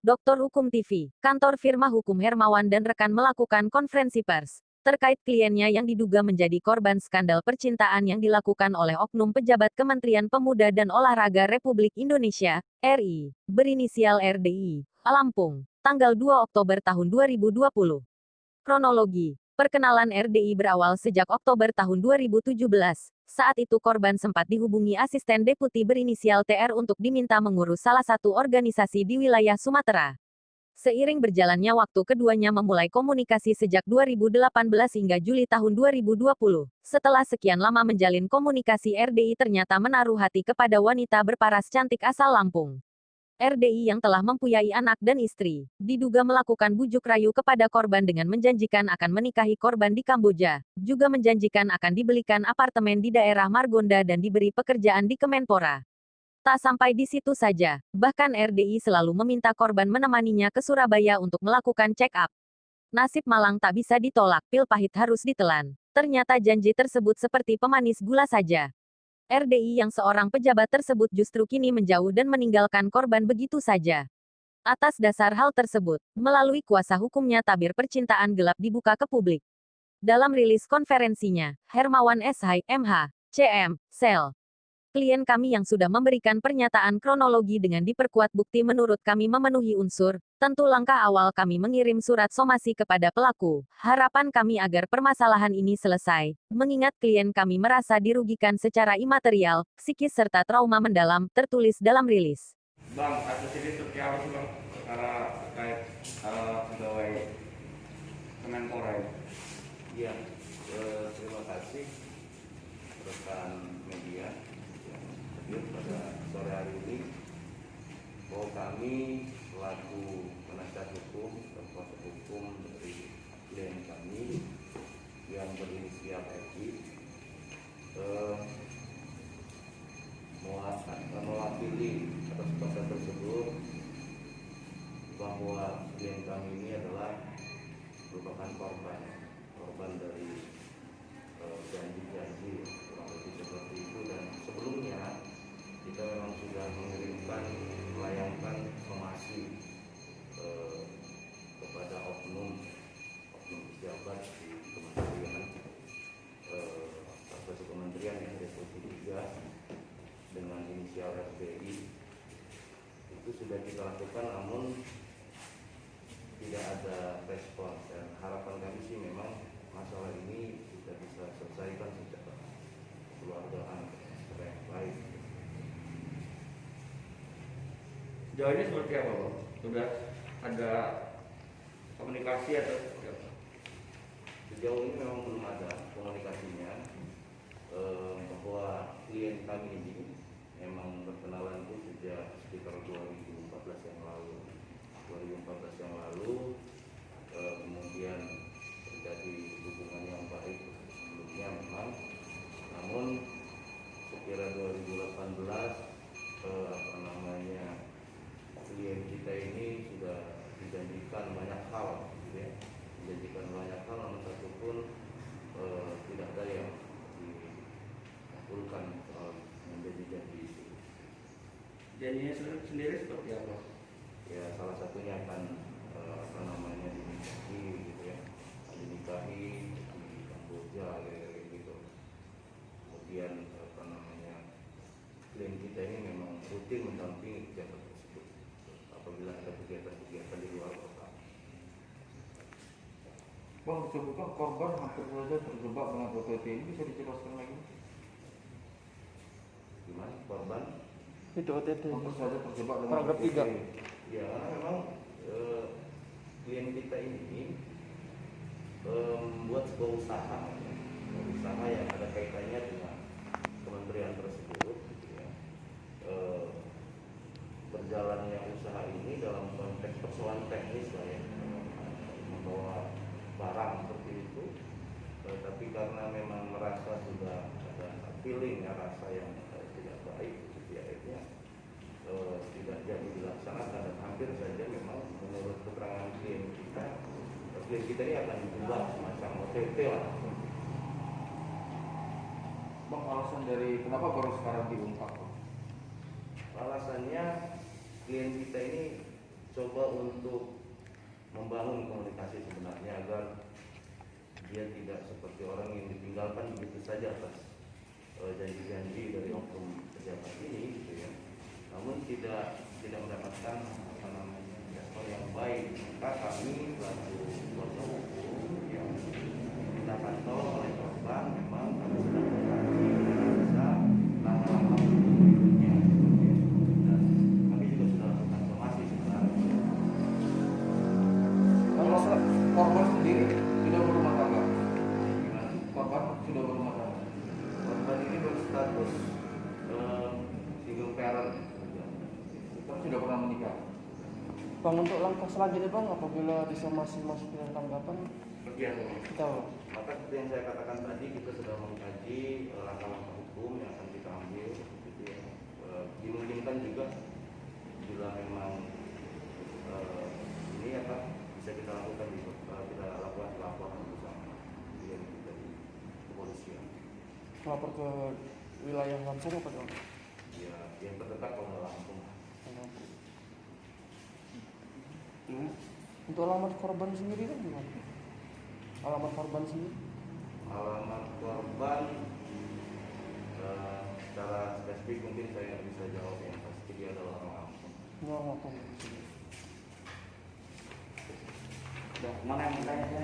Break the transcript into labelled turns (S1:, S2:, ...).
S1: Doktor Hukum TV, kantor firma hukum Hermawan dan rekan melakukan konferensi pers terkait kliennya yang diduga menjadi korban skandal percintaan yang dilakukan oleh oknum pejabat Kementerian Pemuda dan Olahraga Republik Indonesia, RI, berinisial RDI, Lampung, tanggal 2 Oktober tahun 2020. Kronologi. Perkenalan RDI berawal sejak Oktober tahun 2017. Saat itu korban sempat dihubungi asisten deputi berinisial TR untuk diminta mengurus salah satu organisasi di wilayah Sumatera. Seiring berjalannya waktu keduanya memulai komunikasi sejak 2018 hingga Juli tahun 2020. Setelah sekian lama menjalin komunikasi, RDI ternyata menaruh hati kepada wanita berparas cantik asal Lampung. RDI yang telah mempunyai anak dan istri, diduga melakukan bujuk rayu kepada korban dengan menjanjikan akan menikahi korban di Kamboja, juga menjanjikan akan dibelikan apartemen di daerah Margonda dan diberi pekerjaan di Kemenpora. Tak sampai di situ saja, bahkan RDI selalu meminta korban menemaninya ke Surabaya untuk melakukan check up. Nasib malang tak bisa ditolak, pil pahit harus ditelan. Ternyata janji tersebut seperti pemanis gula saja. RDI yang seorang pejabat tersebut justru kini menjauh dan meninggalkan korban begitu saja. Atas dasar hal tersebut, melalui kuasa hukumnya tabir percintaan gelap dibuka ke publik. Dalam rilis konferensinya, Hermawan SH, MH, CM, Sel. Klien kami yang sudah memberikan pernyataan kronologi dengan diperkuat bukti menurut kami memenuhi unsur, tentu langkah awal kami mengirim surat somasi kepada pelaku. Harapan kami agar permasalahan ini selesai, mengingat klien kami merasa dirugikan secara imaterial, psikis serta trauma mendalam, tertulis dalam rilis.
S2: Bang, kasus ini seperti apa sih bang? Perkara terkait pegawai Kemenpora ini.
S3: Iya, terima kasih rekan media yang hadir pada sore hari ini bahwa kami selaku penasihat hukum dan kuasa hukum dari klien kami yang berinisial RI mewakili atas pasal tersebut bahwa klien kami ini adalah merupakan korban dari janji-janji kurang lebih seperti itu, dan sebelumnya kita memang sudah mengirimkan melayangkan somasi kepada oknum pejabat di kementerian satu kementerian yang Deputi 3 dengan inisial RDI. Itu sudah kita lakukan namun tidak ada respon, dan harapan kami sih memang masalah ini tidak bisa selesaikan secara kekeluargaan secara yang baik.
S2: Sejauh ini seperti apa bang? Sudah ada komunikasi atau seperti apa?
S3: Sejauh ini memang belum ada komunikasinya, bahwa klien kami ini memang berkenalan itu sejak sekitar 2014 yang lalu, kemudian terjadi hubungan yang baik sebelumnya memang, namun sekira 2018 klien kita ini sudah dijanjikan banyak hal, gitu ya. Namun satupun tidak ada yang dikabulkan soal menjadi-janji itu.
S2: Janjinya sendiri seperti apa?
S3: Ya salah satunya akan dinikahi di Kamboja gitu. Kemudian klien kita ini memang rutin mendampingi kegiatan tersebut apabila ada kegiatan di luar kota.
S4: Bang, disebutkan korban hampir saja terjebak dengan OTT ini, bisa dijelaskan lagi?
S3: Gimana korban?
S4: Itu OTT hampir saja terjebak dengan
S5: Paragraf
S4: OTT.
S5: 3.
S3: Ya karena memang klien kita ini membuat sebuah usaha yang ada kaitannya dengan kementerian tersebut, gitu ya. Berjalannya usaha ini dalam konteks persoalan teknis lah ya, membawa barang seperti itu, tapi karena memang merasa sudah ada feeling ya, rasa yang tidak baik, jadi akhirnya tidak jadi dilaksanakan, dan hampir saja memang menurut keterangan klien kita ini akan dibuat semacam OTT lah.
S4: Bang, alasan dari kenapa baru sekarang diungkap?
S3: Alasannya klien kita ini coba untuk membangun komunikasi sebenarnya agar dia tidak seperti orang yang ditinggalkan begitu saja atas janji-janji dari oknum pejabat ini gitu ya. Namun tidak mendapatkan apa namanya respon yang baik. Maka kami selaku kuasa hukum yang kita pantau oleh korban memang kami sedang mengkaji bisa langkah-langkah berikutnya. Dan kami juga sudah lakukan somasi sebenarnya.
S4: Kalau korban sendiri sudah berumah tangga,
S3: Gimana?
S4: korban sudah berumah tangga.
S3: Korban ini berstatus single parent.
S4: Tapi sudah pernah menikah.
S5: Bang, untuk langkah selanjutnya Bang, apabila masih dengan tanggapan
S3: Bagian
S5: kita Bang.
S3: maka seperti yang saya katakan tadi, kita sudah mengkaji langkah-langkah hukum yang akan kita ambil gitu ya. Dimungkinkan juga bila memang ini apa bisa kita lakukan kita lakukan laporan bersama dari kepolisian
S5: Melapor ke wilayah Lampung apa Bang?
S3: ya yang terdekat kalau Lampung.
S5: Untuk alamat korban sendiri kan gimana? Alamat korban sendiri?
S3: Alamat korban secara spesifik mungkin saya bisa jawab, yang pasti dia adalah orang Lampung.
S5: Ini orang Lampung.
S4: Mana yang tanya saya?